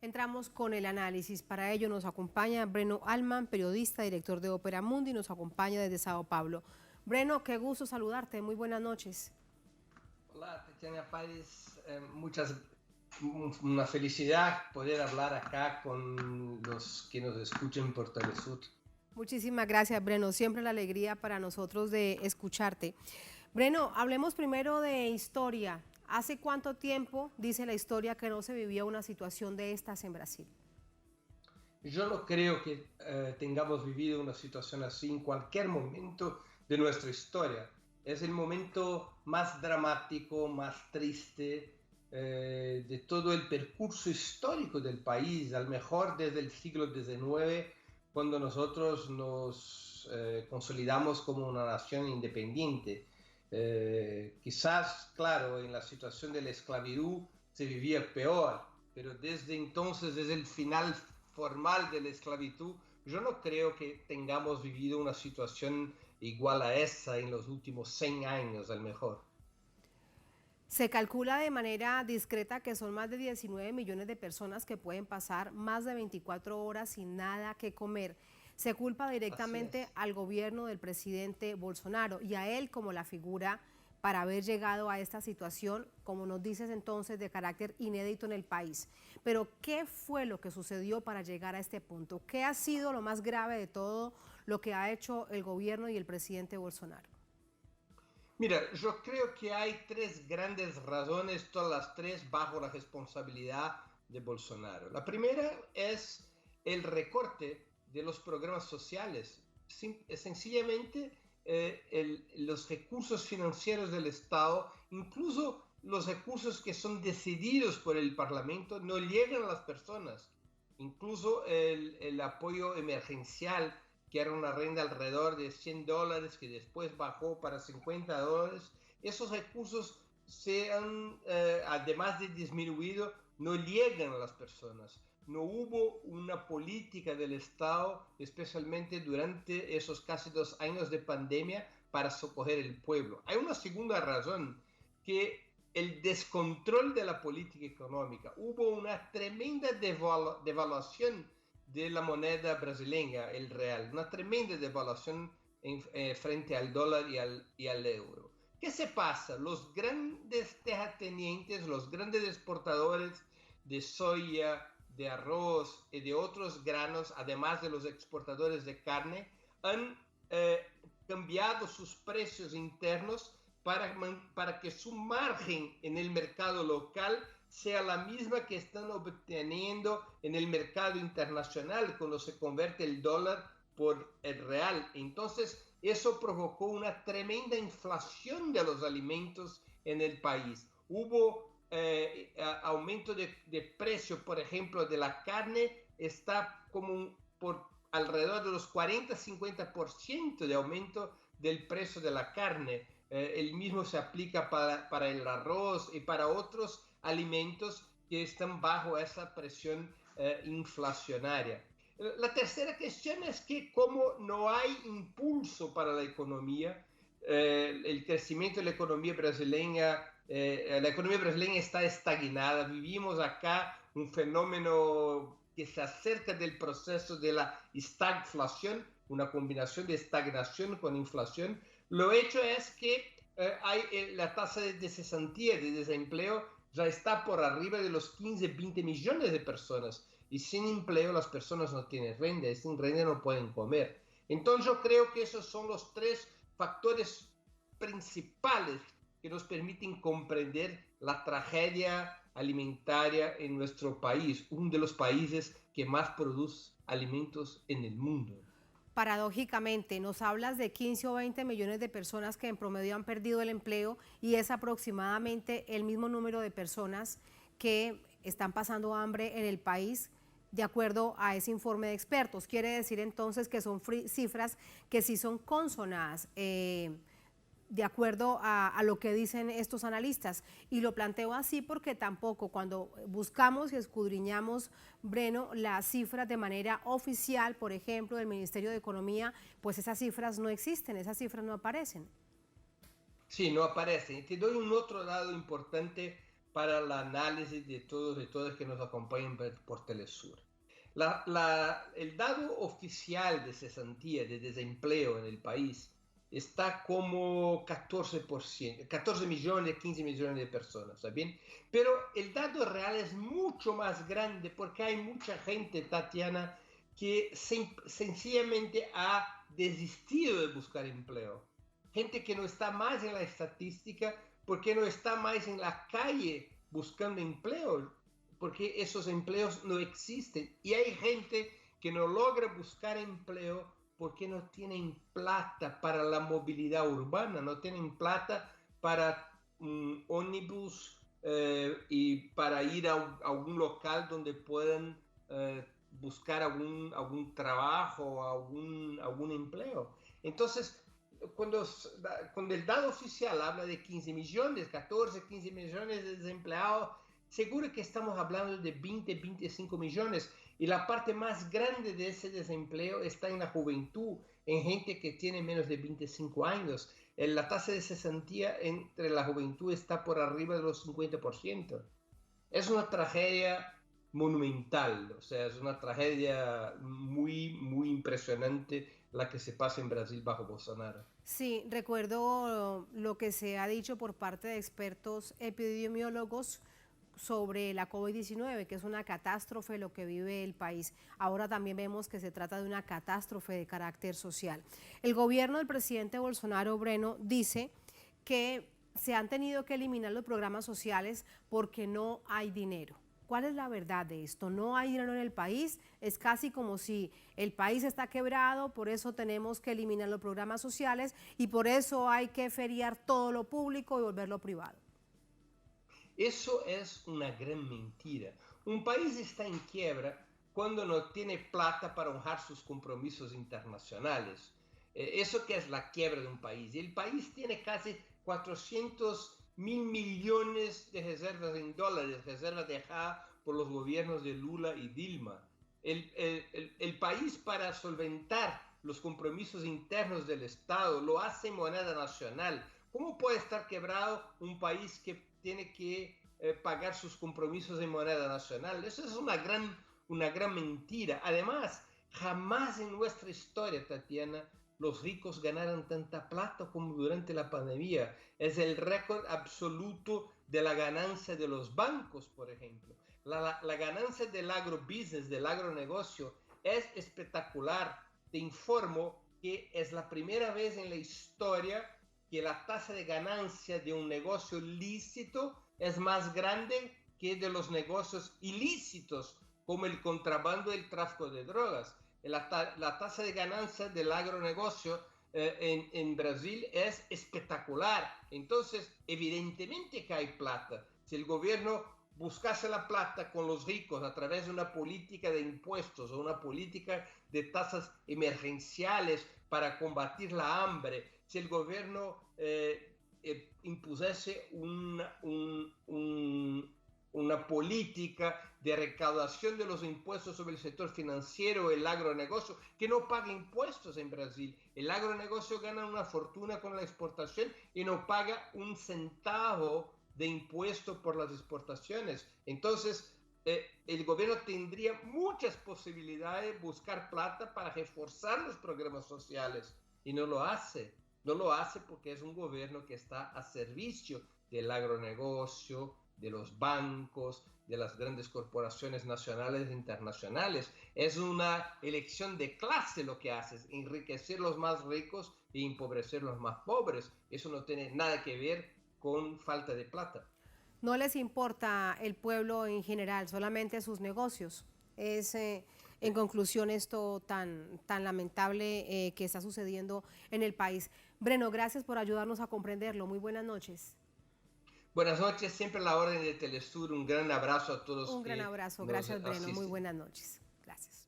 Entramos con el análisis. Para ello nos acompaña Breno Alman, periodista, director de Ópera Mundi, nos acompaña desde Sao Paulo. Breno, qué gusto saludarte. Muy buenas noches. Hola, Tatiana Páez. Una felicidad poder hablar acá con los que nos escuchen por Telesur. Muchísimas gracias, Breno. Siempre la alegría para nosotros de escucharte. Breno, hablemos primero de historia. ¿Hace cuánto tiempo, dice la historia, que no se vivía una situación de estas en Brasil? Yo no creo que tengamos vivido una situación así en cualquier momento de nuestra historia. Es el momento más dramático, más triste de todo el percurso histórico del país, a lo mejor desde el siglo XIX, cuando nosotros nos consolidamos como una nación independiente. Quizás, claro, en la situación de la esclavitud se vivía peor, pero desde entonces, desde el final formal de la esclavitud, yo no creo que tengamos vivido una situación igual a esa en los últimos 100 años, a lo mejor. Se calcula de manera discreta que son más de 19 millones de personas que pueden pasar más de 24 horas sin nada que comer. Se culpa Así directamente es. al gobierno del presidente Bolsonaro y a él como la figura para haber llegado a esta situación, como nos dices entonces, de carácter inédito en el país. Pero, ¿qué fue lo que sucedió para llegar a este punto? ¿Qué ha sido lo más grave de todo lo que ha hecho el gobierno y el presidente Bolsonaro? Mira, yo creo que hay tres grandes razones, todas las tres bajo la responsabilidad de Bolsonaro. La primera es el recorte de los programas sociales. Sencillamente, los recursos financieros del Estado, incluso los recursos que son decididos por el Parlamento, no llegan a las personas. Incluso el apoyo emergencial, que era una renta alrededor de $100, que después bajó para $50, esos recursos se han, además de disminuido, no llegan a las personas. No hubo una política del Estado, especialmente durante esos casi 2 años de pandemia, para socorrer el pueblo. Hay una segunda razón, que el descontrol de la política económica. Hubo una tremenda devaluación de la moneda brasileña, el real, una tremenda devaluación frente al dólar y al euro. ¿Qué se pasa? Los grandes terratenientes, los grandes exportadores de soya, de arroz y de otros granos, además de los exportadores de carne, han cambiado sus precios internos para que su margen en el mercado local sea la misma que están obteniendo en el mercado internacional cuando se convierte el dólar por el real. Entonces, eso provocó una tremenda inflación de los alimentos en el país. Hubo aumento de precio, por ejemplo, de la carne, está como por alrededor de los 40-50% de aumento del precio de la carne. El mismo se aplica para el arroz y para otros alimentos que están bajo esa presión inflacionaria. La tercera cuestión es que como no hay impulso para la economía, el crecimiento de la economía brasileña está estagnada. Vivimos acá un fenómeno que se acerca del proceso de la estagflación, una combinación de estagnación con inflación. Lo hecho es que la tasa de cesantía, de desempleo, ya está por arriba de los 15-20 millones de personas. Y sin empleo las personas no tienen renta, y sin renta no pueden comer. Entonces yo creo que esos son los tres factores principales que nos permiten comprender la tragedia alimentaria en nuestro país, uno de los países que más produce alimentos en el mundo. Paradójicamente, nos hablas de 15 o 20 millones de personas que en promedio han perdido el empleo y es aproximadamente el mismo número de personas que están pasando hambre en el país, de acuerdo a ese informe de expertos. Quiere decir entonces que son cifras que sí son consonadas de acuerdo a lo que dicen estos analistas. Y lo planteo así porque tampoco cuando buscamos y escudriñamos, Breno, las cifras de manera oficial, por ejemplo, del Ministerio de Economía, pues esas cifras no existen, esas cifras no aparecen. Sí, no aparecen. Te doy un otro dato importante para el análisis de todos y todas que nos acompañan por Telesur. El dado oficial de cesantía, de desempleo en el país, está como 14%, 14 millones, 15 millones de personas, ¿está bien? Pero el dato real es mucho más grande porque hay mucha gente, Tatiana, que sencillamente ha desistido de buscar empleo. Gente que no está más en la estadística porque no está más en la calle buscando empleo, porque esos empleos no existen. Y hay gente que no logra buscar empleo porque no tienen plata para la movilidad urbana, no tienen plata para ómnibus y para ir a algún local donde puedan buscar algún trabajo, algún empleo. Entonces, cuando el dato oficial habla de 15 millones, 14, 15 millones de desempleados, seguro que estamos hablando de 20, 25 millones. Y la parte más grande de ese desempleo está en la juventud, en gente que tiene menos de 25 años. La tasa de cesantía entre la juventud está por arriba de los 50%. Es una tragedia monumental, o sea, es una tragedia muy, muy impresionante la que se pasa en Brasil bajo Bolsonaro. Sí, recuerdo lo que se ha dicho por parte de expertos epidemiólogos sobre la COVID-19, que es una catástrofe lo que vive el país. Ahora también vemos que se trata de una catástrofe de carácter social. El gobierno del presidente Bolsonaro, Breno, dice que se han tenido que eliminar los programas sociales porque no hay dinero. ¿Cuál es la verdad de esto? No hay dinero en el país, es casi como si el país está quebrado, por eso tenemos que eliminar los programas sociales y por eso hay que feriar todo lo público y volverlo privado. Eso es una gran mentira. Un país está en quiebra cuando no tiene plata para honrar sus compromisos internacionales. Eso que es la quiebra de un país. Y el país tiene casi 400.000 millones de reservas en dólares, reservas dejadas por los gobiernos de Lula y Dilma. El país, para solventar los compromisos internos del Estado, lo hace en moneda nacional. ¿Cómo puede estar quebrado un país que tiene que pagar sus compromisos en moneda nacional? Eso es una gran mentira. Además, jamás en nuestra historia, Tatiana, los ricos ganaron tanta plata como durante la pandemia. Es el récord absoluto de la ganancia de los bancos, por ejemplo. La ganancia del agrobusiness, del agronegocio, es espectacular. Te informo que es la primera vez en la historia que la tasa de ganancia de un negocio lícito es más grande que de los negocios ilícitos, como el contrabando y el tráfico de drogas. La tasa de ganancia del agronegocio en Brasil es espectacular. Entonces, evidentemente que hay plata. Si el gobierno buscase la plata con los ricos a través de una política de impuestos o una política de tasas emergenciales para combatir la hambre, si el gobierno impusiese una política de recaudación de los impuestos sobre el sector financiero, el agronegocio, que no paga impuestos en Brasil. El agronegocio gana una fortuna con la exportación y no paga un centavo de impuesto por las exportaciones. Entonces, el gobierno tendría muchas posibilidades de buscar plata para reforzar los programas sociales y no lo hace. No lo hace porque es un gobierno que está a servicio del agronegocio, de los bancos, de las grandes corporaciones nacionales e internacionales. Es una elección de clase lo que hace, es enriquecer los más ricos e empobrecer los más pobres. Eso no tiene nada que ver con falta de plata. No les importa el pueblo en general, solamente sus negocios. Es en conclusión esto tan lamentable que está sucediendo en el país. Breno, gracias por ayudarnos a comprenderlo. Muy buenas noches. Buenas noches, siempre a la orden de Telesur. Un gran abrazo a todos. Un gran abrazo. Gracias, Breno. Muy buenas noches. Gracias.